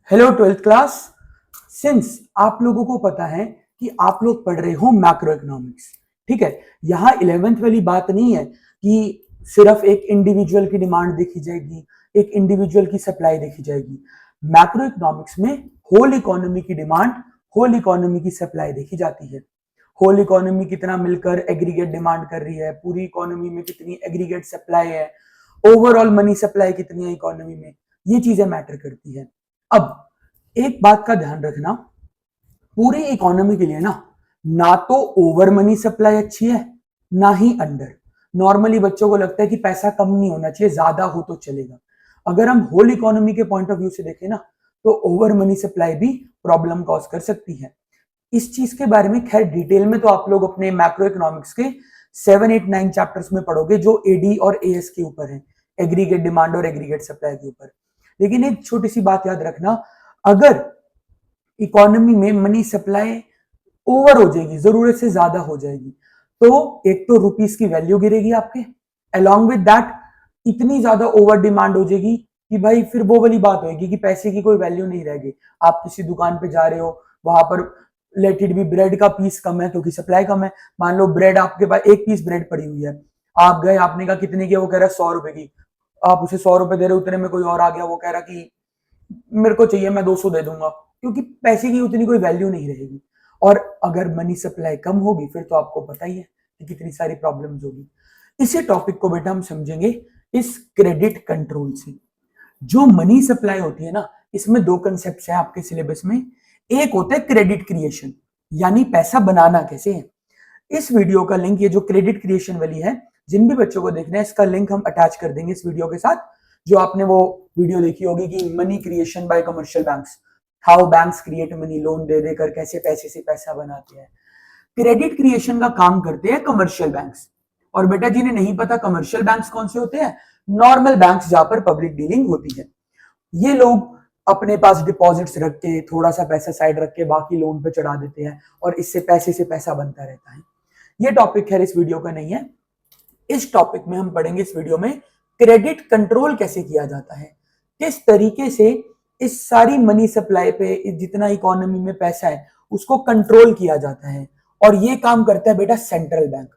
Hello twelfth class. Since आप लोगों को पता है कि आप लोग पढ़ रहे हो मैक्रो इकोनॉमिक्स, ठीक है। यहाँ 11th वाली बात नहीं है कि सिर्फ एक इंडिविजुअल की डिमांड देखी जाएगी, एक इंडिविजुअल की सप्लाई देखी जाएगी। मैक्रो इकोनॉमिक्स में होल इकोनॉमी की डिमांड, होल इकोनॉमी की सप्लाई देखी जाती है। होल इकोनॉमी कितना मिलकर एग्रीगेट डिमांड कर रही है, पूरी इकोनॉमी में कितनी एग्रीगेट सप्लाई है, ओवरऑल मनी सप्लाई कितनी है इकोनॉमी में, ये चीजें मैटर करती है। अब एक बात का ध्यान रखना, पूरी इकोनॉमी के लिए ना तो ओवर मनी सप्लाई अच्छी है, ना ही अंडर। नॉर्मली बच्चों को लगता है कि पैसा कम नहीं होना चाहिए, ज्यादा हो तो चलेगा। अगर हम होल इकोनॉमी के पॉइंट ऑफ व्यू से देखें ना, तो ओवर मनी सप्लाई भी प्रॉब्लम कॉज कर सकती है। इस चीज के बारे में खैर डिटेल में तो आप लोग अपने मैक्रो इकोनॉमिक्स के 7, 8, 9 चैप्टर्स में पढ़ोगे, जो एडी और एएस के ऊपर है, एग्रीगेट डिमांड और एग्रीगेट सप्लाई के ऊपर। लेकिन एक छोटी सी बात याद रखना, अगर इकोनॉमी में मनी सप्लाई ओवर हो जाएगी, जरूरत से ज्यादा हो जाएगी, तो एक तो रुपीस की वैल्यू गिरेगी आपके, अलोंग विद दैट इतनी ज्यादा ओवर डिमांड हो जाएगी कि भाई फिर वो वाली बात होगी कि पैसे की कोई वैल्यू नहीं रहेगी। आप किसी दुकान पे जा रहे हो, वहां पर लेट इट भी ब्रेड का पीस कम है क्योंकि सप्लाई कम है। मान लो ब्रेड आपके पास एक पीस ब्रेड पड़ी हुई है, आप गए, आपने कहा कितने की, वो कह रहा है 100 रुपए की। आप उसे 100 रुपए दे रहे हो, उतने में कोई और आ गया, वो कह रहा कि मेरे को चाहिए, मैं 200 दे दूंगा, क्योंकि पैसे की उतनी कोई वैल्यू नहीं रहेगी। और अगर मनी सप्लाई कम होगी फिर तो आपको पता ही है कि कितनी सारी प्रॉब्लम्स होगी। इसी टॉपिक को बेटा हम समझेंगे इस क्रेडिट कंट्रोल से। जो मनी सप्लाई होती है ना, इसमें दो कंसेप्ट है आपके सिलेबस में। एक होता है क्रेडिट क्रिएशन, यानी पैसा बनाना कैसे है। इस वीडियो का लिंक, ये जो क्रेडिट क्रिएशन वाली है, जिन भी बच्चों को देखना है, इसका लिंक हम अटैच कर देंगे इस वीडियो के साथ। जो आपने वो वीडियो देखी होगी कि money creation by commercial banks, how banks create money, loan दे देकर कैसे पैसे से पैसा बनाते हैं। क्रेडिट क्रिएशन का काम करते हैं कमर्शियल बैंक्स। और बेटा जिन्हें नहीं पता कमर्शियल बैंक्स कौन से होते हैं, नॉर्मल बैंक्स जहां पर पब्लिक डीलिंग होती है। ये लोग अपने पास डिपॉजिट्स रख के, थोड़ा सा पैसा साइड रख के बाकी लोन पे चढ़ा देते हैं, और इससे पैसे से पैसा बनता रहता है। ये टॉपिक खैर इस वीडियो का नहीं है। इस टॉपिक में हम पढ़ेंगे इस वीडियो में क्रेडिट कंट्रोल कैसे किया जाता है, किस तरीके से इस सारी मनी सप्लाई पे जितना इकोनॉमी में पैसा है उसको कंट्रोल किया जाता है। और ये काम करता है बेटा सेंट्रल बैंक।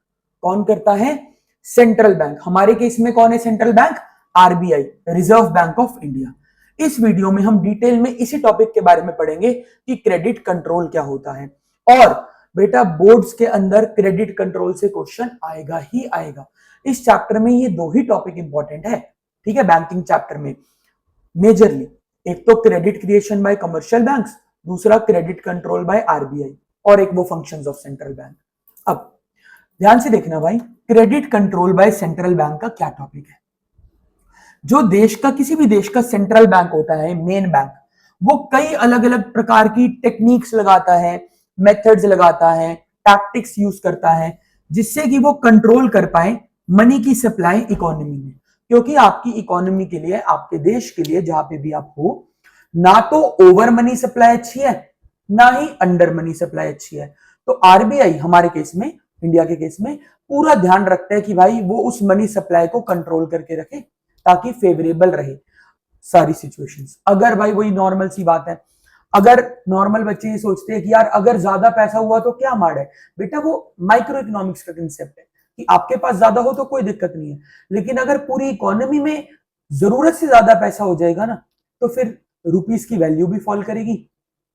कौन करता है? Central bank. हमारे केस में कौन है central bank? RBI, reserve bank of India. इस वीडियो में हम डिटेल में इसी टॉपिक के बारे में पढ़ेंगे कि क्रेडिट कंट्रोल क्या होता है। और बेटा बोर्ड्स के अंदर क्रेडिट कंट्रोल से क्वेश्चन आएगा ही आएगा। इस चैप्टर में ये दो ही टॉपिक इंपॉर्टेंट है, ठीक है, बैंकिंग चैप्टर में मेजरली। एक तो credit creation by commercial banks, दूसरा क्रेडिट कंट्रोल बाय आरबीआई, और एक वो फंक्शंस ऑफ सेंट्रल बैंक। अब ध्यान से देखना भाई, credit control by central bank का क्या टॉपिक है। जो देश का, किसी भी देश का सेंट्रल बैंक होता है, मेन बैंक, वो कई अलग अलग प्रकार की टेक्निक्स लगाता है, मेथड्स लगाता है, टैक्टिक्स यूज करता है, जिससे कि वो कंट्रोल कर पाए मनी की सप्लाई इकोनॉमी में। क्योंकि आपकी इकोनॉमी के लिए, आपके देश के लिए, जहां पे भी आप हो, ना तो ओवर मनी सप्लाई अच्छी है, ना ही अंडर मनी सप्लाई अच्छी है। तो आरबीआई हमारे केस में, इंडिया के केस में, पूरा ध्यान रखता है कि भाई वो उस मनी सप्लाई को कंट्रोल करके रखे ताकि फेवरेबल रहे सारी सिचुएशंस। अगर भाई वही नॉर्मल सी बात है, अगर नॉर्मल बच्चे ये सोचते हैं कि यार अगर ज्यादा पैसा हुआ तो क्या मार है, बेटा वो माइक्रो इकोनॉमिक्स का कंसेप्ट है कि आपके पास ज्यादा हो तो कोई दिक्कत नहीं है। लेकिन अगर पूरी इकोनॉमी में जरूरत से ज्यादा पैसा हो जाएगा ना, तो फिर रुपीस की वैल्यू भी फॉल करेगी,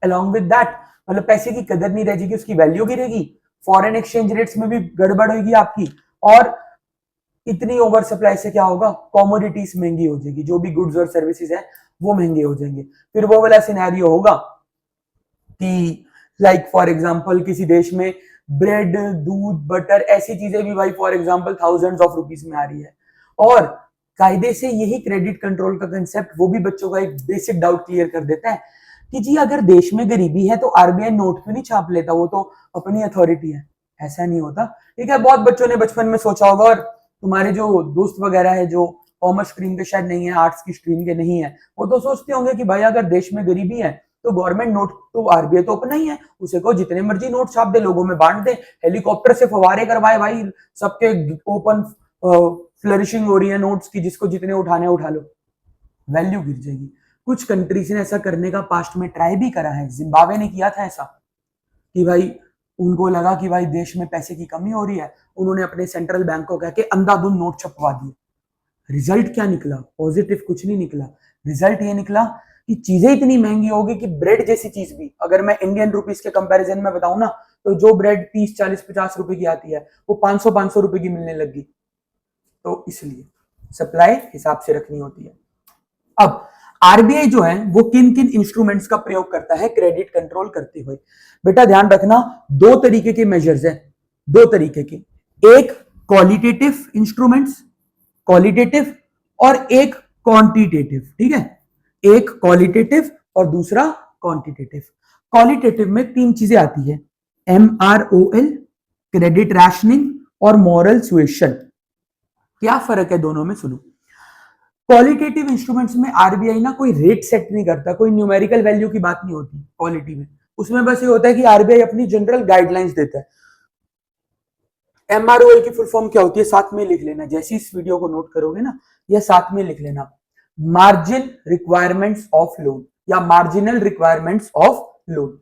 अलोंग विद दैट मतलब पैसे की कदर नहीं रहेगी, उसकी वैल्यू गिरेगी, फॉरेन एक्सचेंज रेट्स में भी गड़बड़ होगी आपकी। और इतनी ओवर सप्लाई से क्या होगा, कॉमोडिटीज महंगी हो जाएगी, जो भी गुड्स और सर्विसेज है वो महंगे हो जाएंगे। फिर वो वाला सिनेरियो होगा कि लाइक फॉर एग्जांपल किसी देश में ब्रेड, दूध, बटर, ऐसी चीजें भी भाई for example thousands of rupees में आ रही है। और कायदे से यही क्रेडिट कंट्रोल का कंसेप्ट वो भी बच्चों का एक बेसिक डाउट क्लियर कर देता है कि जी अगर देश में गरीबी है तो आरबीआई नोट क्यों नहीं छाप लेता, वो तो अपनी अथॉरिटी है। ऐसा नहीं होता, ठीक है। बहुत बच्चों ने बचपन में सोचा होगा, और तुम्हारे जो दोस्त वगैरह है जो कॉमर्स स्ट्रीम के शायद नहीं है, आर्ट्स की स्ट्रीम के नहीं है, वो तो सोचते होंगे कि भाई अगर देश में गरीबी है तो गवर्नमेंट नोट, तो आरबीआई तो अपना ही है, उसे को जितने मर्जी नोट छाप दे, लोगों में बांट दे, हेलीकॉप्टर से फवारे करवाए भाई, सबके ओपन फ्लरिशिंग हो रही है नोट्स की, जिसको जितने उठाने उठा लो, वैल्यू गिर जाएगी। कुछ कंट्रीज ने ऐसा करने का पास्ट में ट्राई भी करा है। जिम्बाब्वे ने किया था ऐसा कि भाई उनको लगा कि भाई देश में पैसे की कमी हो रही है, उन्होंने अपने सेंट्रल बैंक को कह के अंधाधुंध नोट छपवा दिए। रिजल्ट क्या निकला? पॉजिटिव कुछ नहीं निकला। रिजल्ट ये निकला कि चीजें इतनी महंगी हो गई कि ब्रेड जैसी चीज भी, अगर मैं इंडियन रुपीस के कंपैरिजन में बताऊं ना, तो जो ब्रेड 30 40 50 रुपए की आती है वो 500 रुपए की मिलने लगी। तो इसलिए सप्लाई हिसाब से रखनी होती है। अब आरबीआई जो है वो किन किन इंस्ट्रूमेंट्स का प्रयोग करता है क्रेडिट कंट्रोल करते हुए? बेटा ध्यान रखना, दो तरीके के मेजर्स हैं, दो तरीके के, एक क्वालिटेटिव इंस्ट्रूमेंट्स, क्वालिटेटिव, और एक क्वांटिटेटिव। ठीक है, एक क्वालिटेटिव और दूसरा क्वांटिटेटिव। क्वालिटेटिव में तीन चीजें आती है, MROL, क्रेडिट रैशनिंग और मॉरल सुएशन। क्या फर्क है दोनों में? सुनो, क्वालिटेटिव इंस्ट्रूमेंट्स में आरबीआई ना कोई रेट सेट नहीं करता, कोई न्यूमेरिकल वैल्यू की बात नहीं होती क्वालिटी में। उसमें बस ये होता है कि आरबीआई अपनी जनरल गाइडलाइंस देता है। एमआरओएल की फुल फॉर्म क्या होती है? साथ में लिख लेना, जैसे इस वीडियो को नोट करोगे ना, यह साथ में लिख लेना, मार्जिन रिक्वायरमेंट्स ऑफ लोन या मार्जिनल रिक्वायरमेंट्स ऑफ लोन।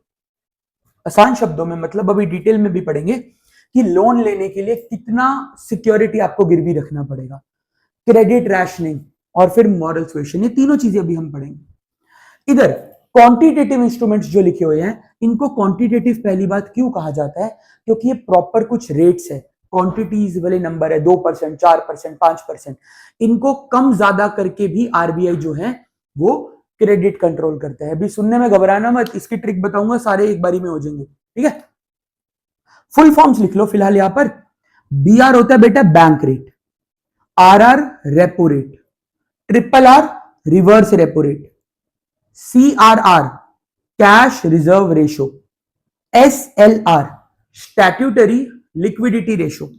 आसान शब्दों में मतलब, अभी डिटेल में भी पढ़ेंगे कि लोन लेने के लिए कितना सिक्योरिटी आपको गिरवी रखना पड़ेगा, क्रेडिट रैशनिंग और फिर मॉरल सुएशन, ये तीनों चीजें भी हम पढ़ेंगे। इधर क्वांटिटेटिव इंस्ट्रूमेंट्स जो लिखे हुए हैं, इनको क्वांटिटेटिव पहली बात क्यों कहा जाता है? क्योंकि ये प्रॉपर कुछ रेट्स है, क्वांटिटीज वाले नंबर है, 2%, 4%, 5%, इनको कम ज्यादा करके भी आरबीआई जो है वो क्रेडिट कंट्रोल करता है। अभी सुनने में घबराना मत, इसकी ट्रिक बताऊंगा, सारे एक बारी में हो जाएंगे। ठीक है, फुल फॉर्म्स लिख लो फिलहाल यहां पर। बीआर होता है बेटा bank rate, RR repo rate, triple R reverse repo rate, CRR cash reserve ratio, SLR statutory liquidity ratio,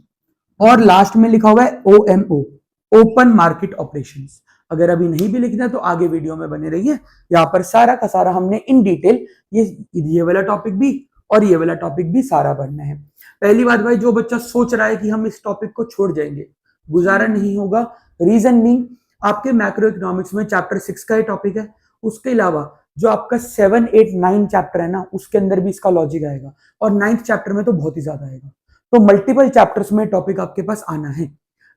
और लास्ट में लिखा हुआ है OMO ओपन मार्केट ऑपरेशंस। अगर अभी नहीं भी लिखना तो आगे वीडियो में बने रहिए, यहां पर सारा का सारा हमने इन डिटेल ये वाला टॉपिक भी और ये वाला टॉपिक भी सारा पढ़ना है। पहली बात भाई, जो बच्चा सोच रहा है कि हम इस टॉपिक को छोड़ जाएंगे, गुजारा नहीं होगा। रीजन मीन आपके मैक्रो इकोनॉमिक्स में चैप्टर 6 का ये टॉपिक है, उसके अलावा जो आपका 7, 8, 9 चैप्टर है ना, उसके अंदर भी इसका लॉजिक आएगा, और 9th चैप्टर में तो बहुत ही ज्यादा आएगा। तो मल्टीपल चैप्टर्स में टॉपिक आपके पास आना है।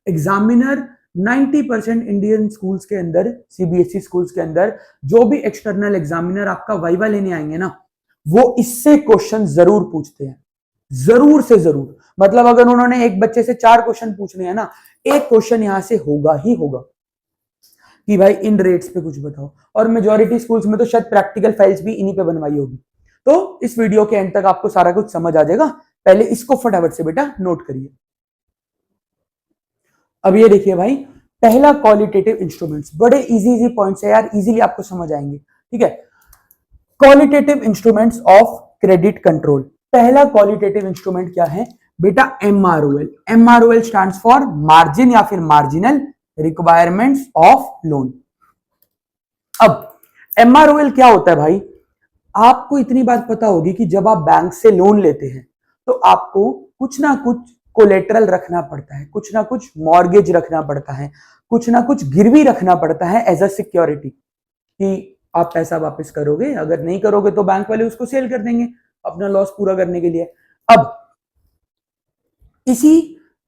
एग्जामिनर 90% इंडियन स्कूल्स के अंदर, सीबीएसई स्कूल्स के अंदर जो भी एक्सटर्नल एग्जामिनर आपका वाइवा लेने आएंगे ना, वो इससे क्वेश्चन जरूर पूछते हैं, जरूर से जरूर। मतलब अगर उन्होंने एक बच्चे से 4 क्वेश्चन पूछने हैं ना, एक क्वेश्चन यहां से होगा ही होगा कि भाई इन रेट्स पे कुछ बताओ। और मेजॉरिटी स्कूल्स में तो शायद प्रैक्टिकल फाइल्स भी इन्हीं पे बनवाई होगी। तो इस वीडियो के एंड तक आपको सारा कुछ समझ आ जाएगा। पहले इसको फटाफट से बेटा नोट करिए। अब ये देखिए भाई, पहला क्वालिटेटिव इंस्ट्रूमेंट्स, बड़े इजी पॉइंट्स है यार, इजीली आपको समझ आएंगे। ठीक है, qualitative instruments of credit control. पहला क्वालिटेटिव इंस्ट्रूमेंट क्या है बेटा? MROL। MROL stands for margin या फिर मार्जिनल रिक्वायरमेंट्स ऑफ लोन। अब MROL क्या होता है भाई? आपको इतनी बात पता होगी कि जब आप बैंक से लोन लेते हैं तो आपको कुछ ना कुछ कोलेटरल रखना पड़ता है, कुछ ना कुछ मॉर्गेज रखना पड़ता है, कुछ ना कुछ गिरवी रखना पड़ता है एज अ सिक्योरिटी कि आप पैसा वापस करोगे, अगर नहीं करोगे तो बैंक वाले उसको सेल कर देंगे अपना लॉस पूरा करने के लिए। अब इसी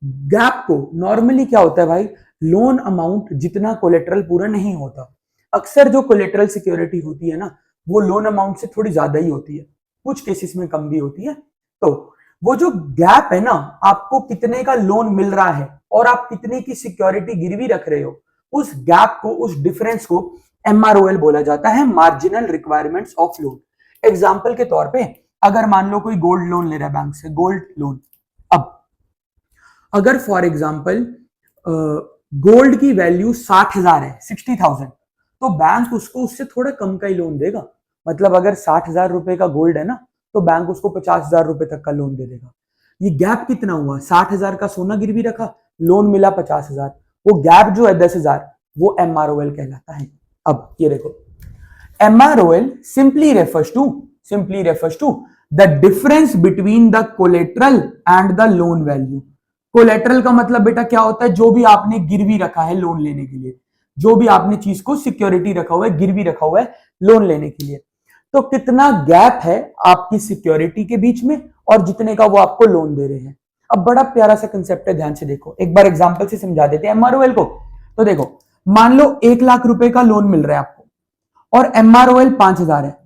गैप को नॉर्मली क्या होता है भाई, लोन अमाउंट जितना कोलेटरल पूरा नहीं होता, अक्सर जो कोलेटरल सिक्योरिटी होती है ना, वो लोन अमाउंट से थोड़ी ज्यादा ही होती है, कुछ केसेस में कम भी होती है। तो वो जो गैप है ना, आपको कितने का लोन मिल रहा है और आप कितने की सिक्योरिटी गिरवी रख रहे हो, उस गैप को, उस डिफरेंस को MROL बोला जाता है, marginal requirements of loan. Example के तौर पे अगर मान लो कोई गोल्ड लोन ले रहा है बैंक से, गोल्ड लोन। अब अगर फॉर एग्जाम्पल गोल्ड की वैल्यू 60,000 है, 60,000, तो बैंक उसको उससे थोड़ा कम का ही लोन देगा। मतलब अगर 60,000 रुपए का गोल्ड है ना, तो बैंक उसको 50,000 रुपए तक का लोन दे देगा। ये गैप कितना हुआ? 60,000 का सोना गिरवी रखा, लोन मिला 50,000, वो गैप जो है 10,000, वो MROL कहलाता है। अब ये देखो, MROL simply refers to the difference between the collateral and the loan value। Collateral का मतलब बेटा क्या होता है? जो भी आपने गिरवी रखा है लोन लेने के लिए, जो भी आपने चीज को सिक्योरिटी रखा हुआ है, गिरवी रखा हुआ है लोन लेने के लिए। तो कितना गैप है आपकी सिक्योरिटी के बीच में और जितने का वो आपको लोन दे रहे हैं। अब बड़ा प्यारा सा कंसेप्ट है, ध्यान से देखो, एक बार एग्जांपल से समझा देते हैं एमआरओएल को। तो देखो, मान लो 1 लाख रुपए का लोन मिल रहा है आपको और एमआरओएल 5,000 है,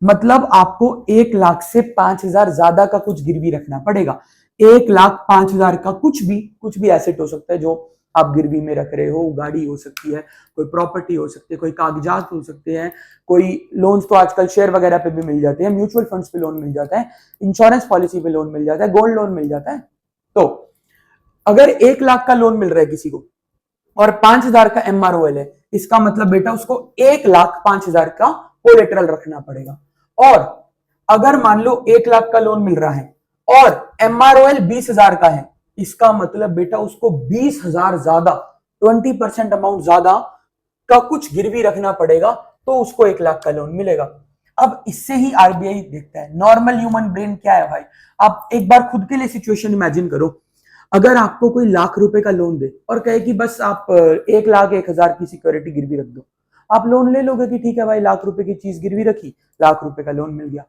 मतलब आपको 1 लाख से 5,000 ज्यादा का कुछ गिरवी रखना पड़ेगा। 1,05,000 का कुछ भी एसेट हो सकता है जो आप गिरवी में रख रहे हो। गाड़ी हो सकती है, कोई प्रॉपर्टी हो सकती है, कोई कागजात हो सकते हैं, कोई लोन्स तो आजकल शेयर वगैरह पे भी मिल जाते हैं, म्यूचुअल फंड्स पे लोन मिल जाता है, इंश्योरेंस पॉलिसी पे लोन मिल जाता है, गोल्ड लोन मिल जाता है। तो अगर 1 लाख का लोन मिल रहा है किसी को और 5,000 का एमआरओएल है, इसका मतलब बेटा उसको 1,05,000 का कोलेटरल रखना पड़ेगा। और अगर मान लो 1 लाख का लोन मिल रहा है और एमआरओएल 20,000 का है, इसका मतलब बेटा उसको 20,000 ज्यादा, 20% अमाउंट ज्यादा का कुछ गिरवी रखना पड़ेगा, तो उसको 1 लाख का लोन मिलेगा। अब इससे ही आरबीआई देखता है। नॉर्मल ह्यूमन ब्रेन क्या है भाई, आप एक बार खुद के लिए सिचुएशन इमेजिन करो। अगर आपको कोई लाख रुपए का लोन दे और कहे कि बस आप 1,01,000 की सिक्योरिटी गिरवी रख दो, आप लोन ले लोगे कि ठीक है भाई, लाख रुपए की चीज गिरवी रखी, लाख रुपए का लोन मिल गया,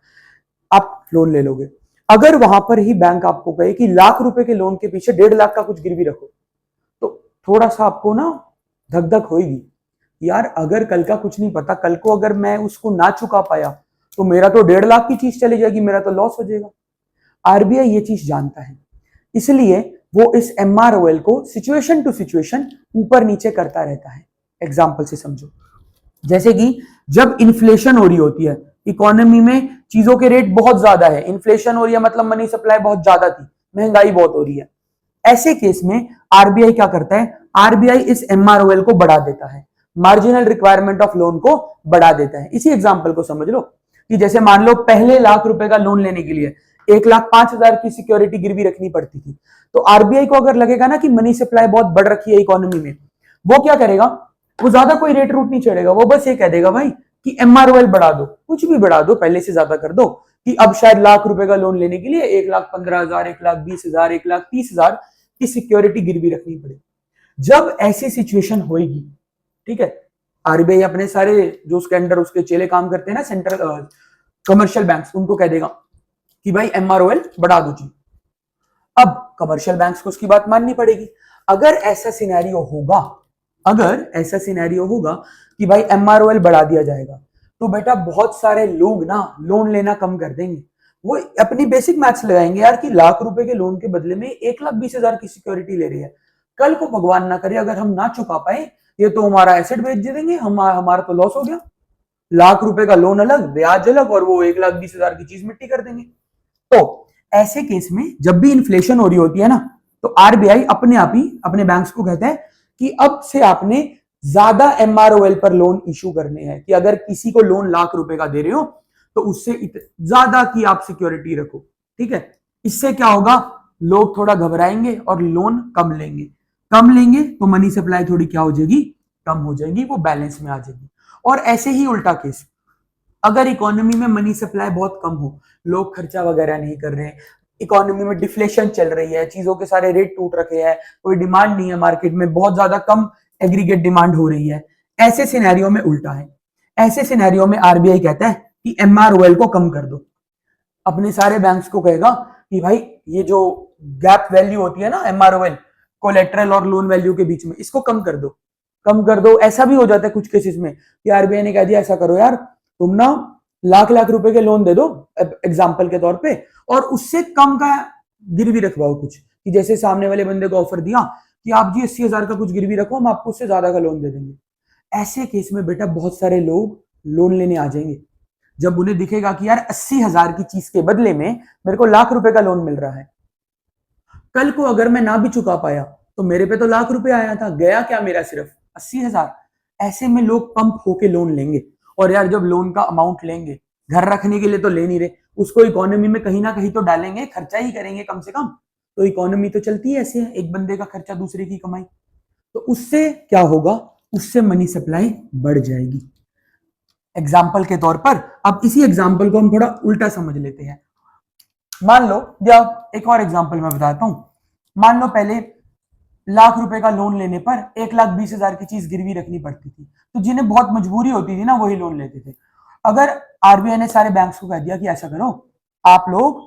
आप लोन ले लोगे। अगर वहां पर ही बैंक आपको कहे कि लाख रुपए के लोन के पीछे 1.5 लाख का कुछ गिरवी रखो, तो थोड़ा सा आपको ना धक धक होगी यार। अगर कल का कुछ नहीं पता, कल को अगर मैं उसको ना चुका पाया तो मेरा तो 1.5 लाख की चीज चली जाएगी, मेरा तो लॉस हो जाएगा। आरबीआई ये चीज जानता है, इसलिए वो इस एमआरओएल को सिचुएशन टू सिचुएशन ऊपर नीचे करता रहता है। एग्जाम्पल से समझो, जैसे कि जब इन्फ्लेशन हो रही होती है, इकोनॉमी में चीजों के रेट बहुत ज्यादा है, इन्फ्लेशन हो रही है मतलब मनी सप्लाई बहुत ज्यादा थी, महंगाई बहुत हो रही है, ऐसे केस में आरबीआई क्या करता है, आरबीआई इस एमआरओएल को बढ़ा देता है, मार्जिनल रिक्वायरमेंट ऑफ लोन को बढ़ा देता है। इसी एग्जाम्पल को समझ लो कि जैसे मान लो पहले लाख रुपए का लोन लेने के लिए 1,05,000 की सिक्योरिटी गिरवी रखनी पड़ती थी, तो आरबीआई को अगर लगेगा ना कि मनी सप्लाई बहुत बढ़ रखी है इकोनॉमी में, वो क्या करेगा, वो ज्यादा कोई रेट रूट नहीं चढ़ेगा, वो बस ये कह देगा भाई कि एमआरओएल बढ़ा दो, कुछ भी बढ़ा दो, पहले से ज्यादा कर दो, कि अब शायद लाख रुपए का लोन लेने के लिए 1,15,000, 1,20,000, 1,30,000 की सिक्योरिटी गिरवी रखनी पड़े। जब ऐसी सिचुएशन होगी, ठीक है, आरबीआई अपने सारे जो उसके अंडर उसके चेले काम करते हैं ना, सेंट्रल कमर्शियल बैंक्स, उनको कह देगा कि भाई एमआरओएल बढ़ा दो जी। अब कमर्शियल बैंक्स को उसकी बात माननी पड़ेगी। अगर ऐसा सिनेरियो होगा, अगर ऐसा सिनेरियो होगा कि भाई एमआरओएल बढ़ा दिया जाएगा, तो बेटा बहुत सारे लोग ना लोन लेना कम कर देंगे। वो अपनी बेसिक मैथ्स लगाएंगे यार कि लाख रुपए के लोन के बदले में 1,20,000 की सिक्योरिटी ले रही है, कल को भगवान ना करे अगर हम ना चुका पाए, ये तो हमारा एसेट बेच देंगे, हमारा तो लॉस हो गया। लाख रुपए का लोन अलग, ब्याज अलग, और वो 1,20,000 की चीज मिट्टी कर देंगे। तो ऐसे केस में जब भी इन्फ्लेशन हो रही होती है ना, तो आरबीआई अपने आप ही अपने बैंक्स को कहता है कि अब से आपने ज्यादा एमआरओएल पर लोन इशू करने हैं, कि अगर किसी को लोन लाख रुपए का दे रहे हो तो उससे ज्यादा की आप सिक्योरिटी रखो, ठीक है। इससे क्या होगा, लोग थोड़ा घबराएंगे और लोन कम लेंगे, कम लेंगे तो मनी सप्लाई थोड़ी क्या हो जाएगी, कम हो जाएगी, वो बैलेंस में आ जाएगी। और ऐसे ही उल्टा केस, अगर इकोनॉमी में मनी सप्लाई बहुत कम हो, लोग खर्चा वगैरह नहीं कर रहे हैं, इकोनॉमी में डिफ्लेशन चल रही है, चीजों के सारे रेट टूट रखे हैं, कोई डिमांड नहीं है मार्केट में, बहुत ज्यादा कम एग्रीगेट डिमांड हो रही है, ऐसे सिनेरियो में उल्टा है। ऐसे सिनेरियो में आरबीआई कहता है कि एमआरओएल को कम कर दो, अपने सारे बैंक्स को कहेगा कि भाई ये जो गैप वैल्यू होती है ना एमआरओएल, कोलेटरल और लोन वैल्यू के बीच में, इसको कम कर दो, कम कर दो। ऐसा भी हो जाता है कुछ केसेस में कि आरबीआई ने कह दिया ऐसा करो यार, तुम ना लाख लाख रुपए के लोन दे दो एग्जाम्पल के तौर पे, और उससे कम का गिरवी रखवाओ कुछ, कि जैसे सामने वाले बंदे को ऑफर दिया कि आप जी 80,000 का कुछ गिरवी रखो, हम आपको उससे ज्यादा का लोन दे देंगे। ऐसे केस में बेटा बहुत सारे लोग लोन लेने आ जाएंगे, जब उन्हें दिखेगा कि यार 80,000 की चीज के बदले में मेरे को लाख रुपए का लोन मिल रहा है, कल को अगर मैं ना भी चुका पाया तो मेरे पे तो लाख रुपए आया था, गया क्या मेरा सिर्फ 80,000। ऐसे में लोग पंप होके लोन लेंगे, और यार जब लोन का अमाउंट लेंगे, घर रखने के लिए तो ले नहीं रहे, उसको इकोनॉमी में कहीं ना कहीं तो डालेंगे, खर्चा ही करेंगे कम से कम, तो इकोनॉमी तो चलती है ऐसे है, एक बंदे का खर्चा दूसरे की कमाई, तो उससे क्या होगा, उससे मनी सप्लाई बढ़ जाएगी। एग्जाम्पल के तौर पर अब इसी एग्जाम्पल को हम थोड़ा उल्टा समझ लेते हैं। मान लो, या एक और एग्जाम्पल मैं बताता हूं, मान लो पहले लाख रुपए का लोन लेने पर 1,20,000 की चीज गिरवी रखनी पड़ती थी। तो जिन्हें बहुत मजबूरी होती थी ना, वही लोन लेते थे। अगर आरबीआई ने सारे बैंक्स को कह दिया कि ऐसा करो, आप लोग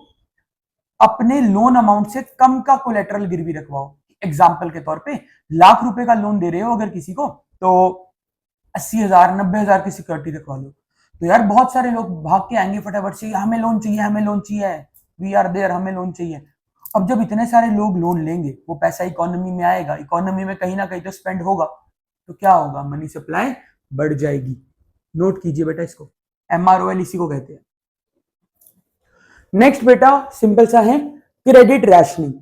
अपने लोन अमाउंट से कम का कोलेटरल गिरवी रखवाओ। एग्जाम्पल के तौर पे लाख रुपए का लोन दे रहे हो अगर किसी को, तो 80,000 90,000 की सिक्योरिटी रखवा लो। तो यार बहुत सारे लोग भाग के आएंगे फटाफट से, हमें लोन चाहिए, हमें लोन चाहिए, वी आर देयर, हमें लोन चाहिए। अब जब इतने सारे लोग लोन लेंगे, वो पैसा इकोनॉमी में आएगा, इकोनॉमी में कहीं ना कहीं तो स्पेंड होगा, तो क्या होगा, मनी सप्लाई बढ़ जाएगी। नोट कीजिए बेटा इसको, MROL इसी को कहते हैं। नेक्स्ट बेटा सिंपल सा है, क्रेडिट रैशनिंग।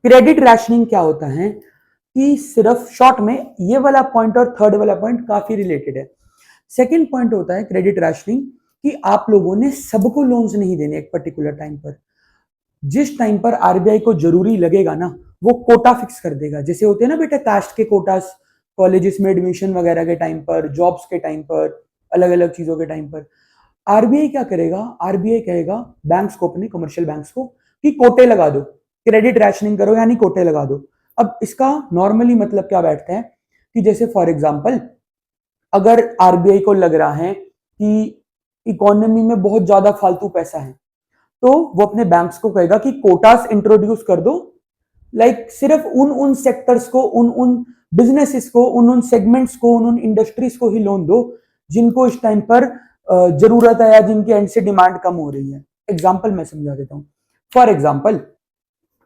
क्रेडिट रैशनिंग क्या होता है कि सिर्फ शॉर्ट में ये वाला पॉइंट और थर्ड वाला पॉइंट काफी रिलेटेड है। सेकंड पॉइंट होता है क्रेडिट रैशनिंग कि आप लोगों ने सबको लोन्स नहीं देने एक पर्टिकुलर टाइम पर। जिस टाइम पर आरबीआई को जरूरी लगेगा ना, वो कोटा फिक्स कर देगा। जैसे होते हैं ना बेटा कास्ट के कोटास, कॉलेजेस में एडमिशन वगैरह के टाइम पर, जॉब्स के टाइम पर, अलग अलग चीजों के टाइम पर आरबीआई क्या करेगा, आरबीआई कहेगा बैंक्स को, अपने कमर्शियल बैंक्स को, कि कोटे लगा दो, क्रेडिट रैशनिंग करो, यानी कोटे लगा दो। अब इसका नॉर्मली मतलब क्या बैठता है कि जैसे फॉर एग्जांपल अगर आरबीआई को लग रहा है कि इकोनॉमी में बहुत ज्यादा फालतू पैसा है, तो वो अपने बैंक्स को कहेगा कि कोटास इंट्रोड्यूस कर दो, लाइक सिर्फ उन सेक्टर्स को, उन बिजनेसेस को, उन सेगमेंट्स को, उन इंडस्ट्रीज को ही लोन दो जिनको इस टाइम पर जरूरत है या जिनके एंड से डिमांड कम हो रही है। एग्जाम्पल मैं समझा देता हूं। फॉर एग्जाम्पल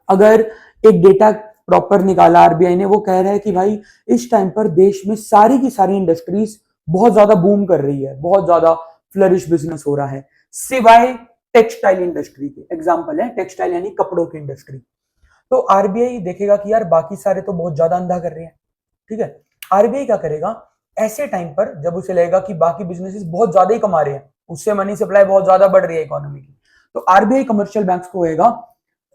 अगर एक डेटा प्रॉपर निकाला आरबीआई ने, वो कह रहा है कि भाई इस टाइम पर देश में सारी की सारी इंडस्ट्रीज बहुत ज्यादा बूम कर रही है, बहुत ज्यादा फ्लरिश बिजनेस हो रहा है, सिवाय टेक्सटाइल इंडस्ट्री के। एग्जाम्पल है टेक्सटाइल यानी कपड़ों की इंडस्ट्री। तो आरबीआई देखेगा कि यार बाकी सारे तो बहुत ज्यादा अंधा कर रहे हैं, ठीक है। आरबीआई क्या करेगा, ऐसे टाइम पर जब उसे लगेगा कि बाकी बिजनेसेस बहुत ज्यादा ही कमा रहे हैं, उससे मनी सप्लाई बहुत ज्यादा बढ़ रही है इकोनॉमी की, तो आरबीआई कमर्शियल बैंक्स को कहेगा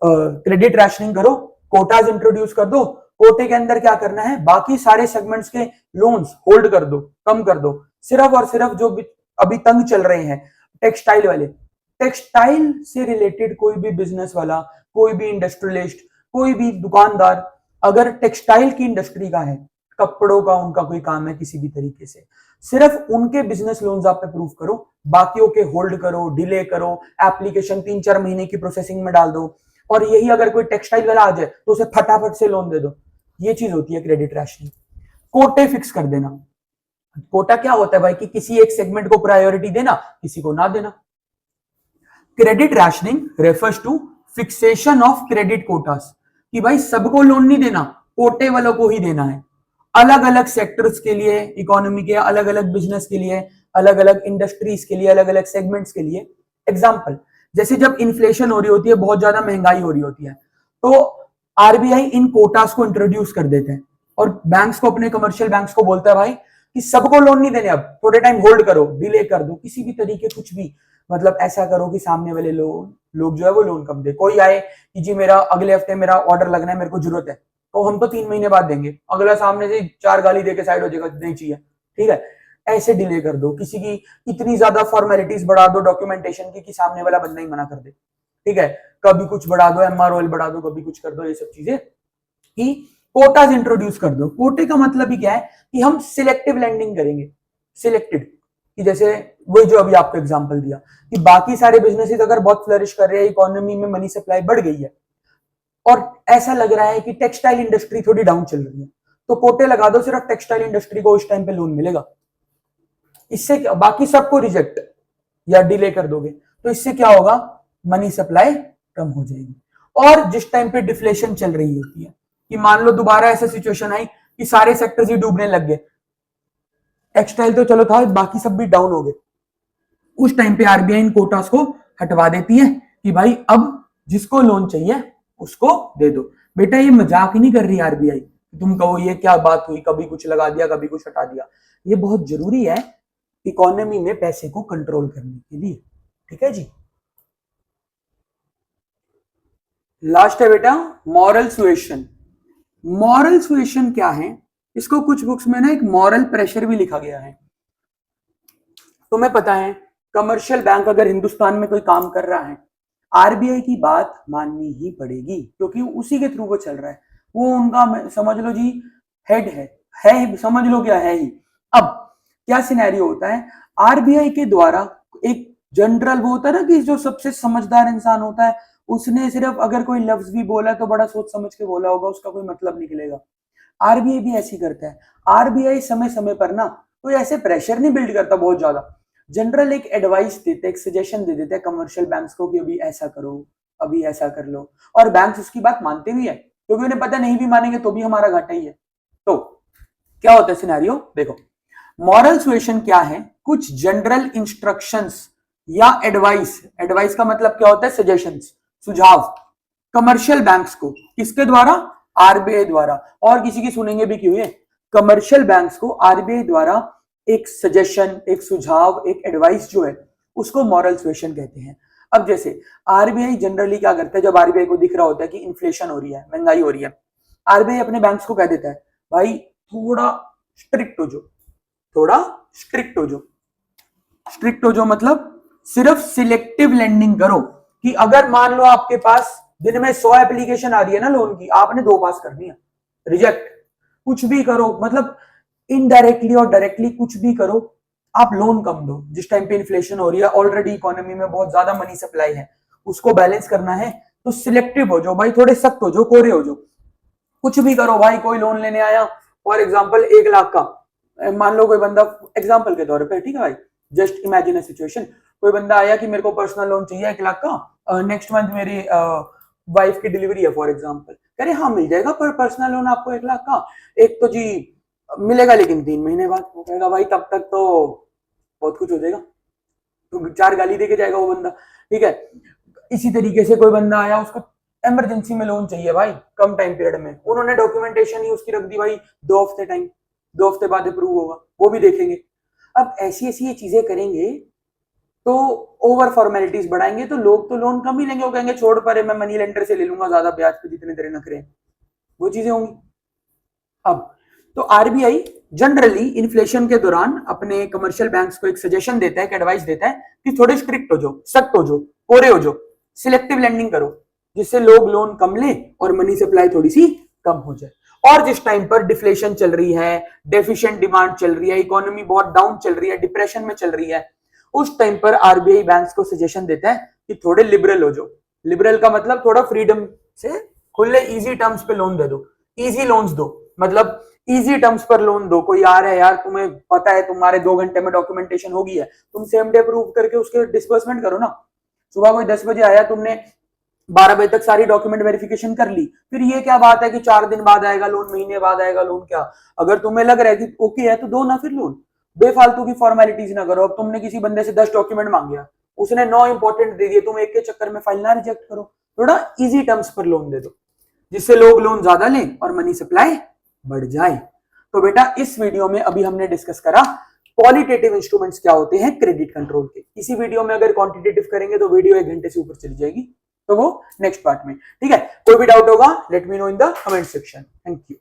क्रेडिट रैशनिंग करो, कोटाज इंट्रोड्यूस कर दो। कोटे के अंदर क्या करना है, बाकी सारे सेगमेंट्स के लोन्स होल्ड कर दो, कम कर दो, सिर्फ और सिर्फ जो अभी तंग चल रहे हैं टेक्सटाइल वाले, टेक्सटाइल से रिलेटेड कोई भी बिजनेस वाला, कोई भी इंडस्ट्रियलिस्ट, कोई भी दुकानदार अगर टेक्सटाइल की इंडस्ट्री का है, कपड़ों का उनका कोई काम है किसी भी तरीके से, सिर्फ उनके बिजनेस लोन्स आप अप्रूव करो, बाकियों के होल्ड करो, डिले करो, एप्लीकेशन 3-4 महीने की प्रोसेसिंग में डाल दो, और यही अगर कोई टेक्सटाइल वाला आ जाए तो उसे फटाफट से लोन दे दो। ये चीज होती है क्रेडिट रैशनिंग। कोटे फिक्स कर देना। कोटा क्या होता है भाई, कि किसी एक सेगमेंट को प्रायोरिटी देना, किसी को ना देना। Credit rationing refers two fixation of credit quotas, कि भाई सबको लोन नहीं देना, कोटे वालों को ही देना है, अलग अलग सेक्टर्स के लिए, इकोनॉमी के अलग अलग बिजनेस के लिए, अलग अलग इंडस्ट्रीज के लिए, अलग अलग सेगमेंट्स के लिए। एग्जांपल जैसे जब इन्फ्लेशन हो रही होती है, बहुत ज्यादा महंगाई हो रही होती है, तो आरबीआई इन कोटास को इंट्रोड्यूस कर देते हैं और बैंक्स को, अपने कमर्शियल बैंक्स को बोलता है भाई कि सबको लोन नहीं देने, अब थोड़े टाइम होल्ड करो, डिले कर दो, किसी भी तरीके कुछ भी, मतलब ऐसा करो कि सामने वाले लोग जो है वो लोन कम दे। कोई आए कि जी मेरा अगले हफ्ते मेरा ऑर्डर लगना है, मेरे को जरूरत है, तो हम तो 3 महीने बाद देंगे, अगला सामने से 4 गाली देके साइड हो जाएगा, नहीं चाहिए, ठीक है। ऐसे डिले कर दो, किसी की इतनी ज्यादा फॉर्मेलिटीज बढ़ा दो डॉक्यूमेंटेशन की कि सामने वाला बंदा ही मना कर दे, ठीक है। कभी कुछ बढ़ा दो, MROL बढ़ा दो, कभी कुछ कर दो, ये सब चीजें कि कोटाज इंट्रोड्यूस कर दो। कोटे का मतलब ही क्या है कि हम सिलेक्टिव लैंडिंग करेंगे, सिलेक्टेड, कि जैसे वही जो अभी आपको एग्जांपल दिया कि बाकी सारे बिजनेसेस अगर बहुत फ्लरिश कर रहे हैं, इकोनॉमी में मनी सप्लाई बढ़ गई है और ऐसा लग रहा है कि टेक्सटाइल इंडस्ट्री थोड़ी डाउन चल रही है, तो कोटे लगा दो, सिर्फ टेक्सटाइल इंडस्ट्री को उस टाइम पे लोन मिलेगा। इससे क्या, बाकी सबको रिजेक्ट या डिले कर दोगे तो इससे क्या होगा, मनी सप्लाई कम हो जाएगी। और जिस टाइम पे डिफ्लेशन चल रही होती है, कि मान लो दोबारा ऐसा सिचुएशन आई कि सारे सेक्टर्स ही डूबने लग गए, टेक्सटाइल तो चलो था, बाकी सब भी डाउन हो गए, उस टाइम पे आरबीआई इन कोटास को हटवा देती है कि भाई अब जिसको लोन चाहिए उसको दे दो। बेटा ये मजाक ही नहीं कर रही आरबीआई, तुम कहो ये क्या बात हुई, कभी कुछ लगा दिया, कभी कुछ हटा दिया। ये बहुत जरूरी है इकोनॉमी में पैसे को कंट्रोल करने के लिए, ठीक है जी। लास्ट है बेटा मॉरल सुएशन। मॉरल सुएशन क्या है, इसको कुछ बुक्स में ना एक मॉरल प्रेशर भी लिखा गया है। तुम्हें पता है कमर्शियल बैंक अगर हिंदुस्तान में कोई काम कर रहा है, आरबीआई की बात माननी ही पड़ेगी, क्योंकि उसी के थ्रू वो चल रहा है। वो उनका समझ लो जी हेड है, समझ लो क्या है ही। अब क्या सिनेरियो होता है, आरबीआई के द्वारा एक जनरल वो होता है ना कि जो सबसे समझदार इंसान होता है, उसने सिर्फ अगर कोई लफ्ज भी बोला तो बड़ा सोच समझ के बोला होगा, उसका कोई मतलब निकलेगा। आरबीआई भी ऐसी करता है। आरबीआई समय समय पर ना कोई ऐसे प्रेशर नहीं बिल्ड करता बहुत ज्यादा, जनरल एक एडवाइस देते, एक सजेशन दे देते हैं कमर्शियल बैंक्स को कि अभी ऐसा करो, अभी ऐसा कर लो, और बैंक्स उसकी बात मानते भी है, क्योंकि उन्हें पता नहीं भी मानेंगे तो भी हमारा घाटा ही है। तो क्या होता है सिनेरियो, देखो मॉरल सुएशन क्या है, कुछ जनरल इंस्ट्रक्शंस या एडवाइस, एडवाइस का मतलब क्या होता है, सजेशंस, सुझाव, कमर्शियल बैंक्स को, किसके द्वारा, आरबीआई द्वारा, और किसी की सुनेंगे भी क्यों है, कमर्शियल बैंक्स को आरबीआई द्वारा एक सजेशन, एक सुझाव, एक एडवाइस जो है उसको मॉरल सुएशन कहते हैं। अब जैसे आरबीआई जनरली क्या करता है, जब आरबीआई को दिख रहा होता है कि इन्फ्लेशन हो रही है, महंगाई हो रही है, आरबीआई अपने बैंक्स को कह देता है भाई थोड़ा स्ट्रिक्ट हो जाओ, थोड़ा स्ट्रिक्ट हो जाओ। स्ट्रिक्ट हो जाओ मतलब सिर्फ सिलेक्टिव लेंडिंग करो, कि अगर मान लो आपके पास दिन में 100 एप्लीकेशन आ रही है ना लोन की, आपने 2 पास करनी है, रिजेक्ट, कुछ भी करो, मतलब इनडायरेक्टली और डायरेक्टली कुछ भी करो, आप लोन कम दो। जिस टाइम पे इन्फ्लेशन हो रही है, ऑलरेडी इकोनॉमी में बहुत ज्यादा मनी सप्लाई है, उसको बैलेंस करना है, तो सिलेक्टिव हो जाओ भाई, थोड़े सख्त हो जाओ, कोरे हो जाओ, कुछ भी करो भाई। कोई लोन लेने आया फॉर एग्जाम्पल 1 लाख का, मान लो कोई बंदा, एग्जाम्पल के तौर पे, ठीक है भाई, जस्ट इमेजिन अ सिचुएशन, कोई बंदा आया कि मेरे को पर्सनल लोन चाहिए 1 लाख का, नेक्स्ट मंथ मेरी वाइफ की डिलीवरी है फॉर एग्जाम्पल, कह रहे हाँ मिल जाएगा, पर पर्सनल लोन आपको 1 लाख का, एक तो जी मिलेगा लेकिन 3 महीने बाद। वो कहेगा भाई तब तक तो बहुत कुछ हो जाएगा, तो 4 गाली दे के जाएगा वो बंदा, ठीक है। इसी तरीके से कोई बंदा आया, उसको इमरजेंसी में लोन चाहिए भाई कम टाइम पीरियड में, उन्होंने डॉक्यूमेंटेशन ही उसकी रख दी भाई 2 हफ्ते टाइम, 2 हफ्ते बाद अप्रूव होगा, वो भी देखेंगे। अब ऐसी ऐसी ये चीजें करेंगे तो ओवर फॉर्मेलिटीज बढ़ाएंगे, तो लोग तो लोन कम ही लेंगे, वो कहेंगे छोड़ परे, मैं मनी लेंडर से ले लूंगा ज्यादा ब्याज पे, जितने तेरे नखरे हैं, वो चीजें होंगी। अब तो आरबीआई जनरली इन्फ्लेशन के दौरान अपने कमर्शियल बैंक्स को एक सजेशन देता है, एक एडवाइस देता है कि थोड़े स्ट्रिक्ट हो जाओ, सख्त हो जाओ, कोरे हो जाओ, सिलेक्टिव लेंडिंग करो, जिससे लोग लोन कम लें और मनी सप्लाई थोड़ी सी कम हो जाए। और जिस टाइम पर डिफ्लेशन चल रही है, डेफिशिएंट डिमांड चल रही है, इकोनॉमी बहुत डाउन चल रही है, डिप्रेशन में चल रही है, उस टाइम पर आरबीआई बैंक्स को सजेशन देता है कि थोड़े लिबरल हो जाओ। लिबरल का मतलब थोड़ा फ्रीडम से, खुले इजी टर्म्स पे लोन दे दो, इजी लोन्स दो, मतलब इजी टर्म्स पर लोन दो। कोई आ रहा है यार, तुम्हें पता है तुम्हारे 2 घंटे में डॉक्यूमेंटेशन होगी है, तुम सेम डे अप्रूव करके उसके डिस्बर्समेंट करो ना। सुबह कोई 10 बजे आया, तुमने 12 बजे तक सारी डॉक्यूमेंट वेरिफिकेशन कर ली, फिर ये क्या बात है कि 4 दिन बाद आएगा लोन, महीने बाद आएगा लोन, क्या अगर तुम्हें लग रहा है कि ओके है तो दो ना फिर लोन, बेफालतू की फॉर्मेलिटीज ना करो। अब तुमने किसी बंदे से 10 डॉक्यूमेंट मांगे, उसने 9 इंपॉर्टेंट दे दिए, तुम एक के चक्कर में फाइल ना रिजेक्ट करो, थोड़ा इजी टर्म्स पर लोन दे दो, जिससे लोग लोन ज्यादा लें और मनी सप्लाई बढ़ जाए। तो बेटा इस वीडियो में अभी हमने डिस्कस करा क्वालिटेटिव इंस्ट्रूमेंट्स क्या होते हैं क्रेडिट कंट्रोल के। इसी वीडियो में अगर क्वांटिटेटिव करेंगे तो वीडियो 1 घंटे से ऊपर चली जाएगी, तो वो नेक्स्ट पार्ट में, ठीक है। कोई भी डाउट होगा let me know in the comment section. Thank you.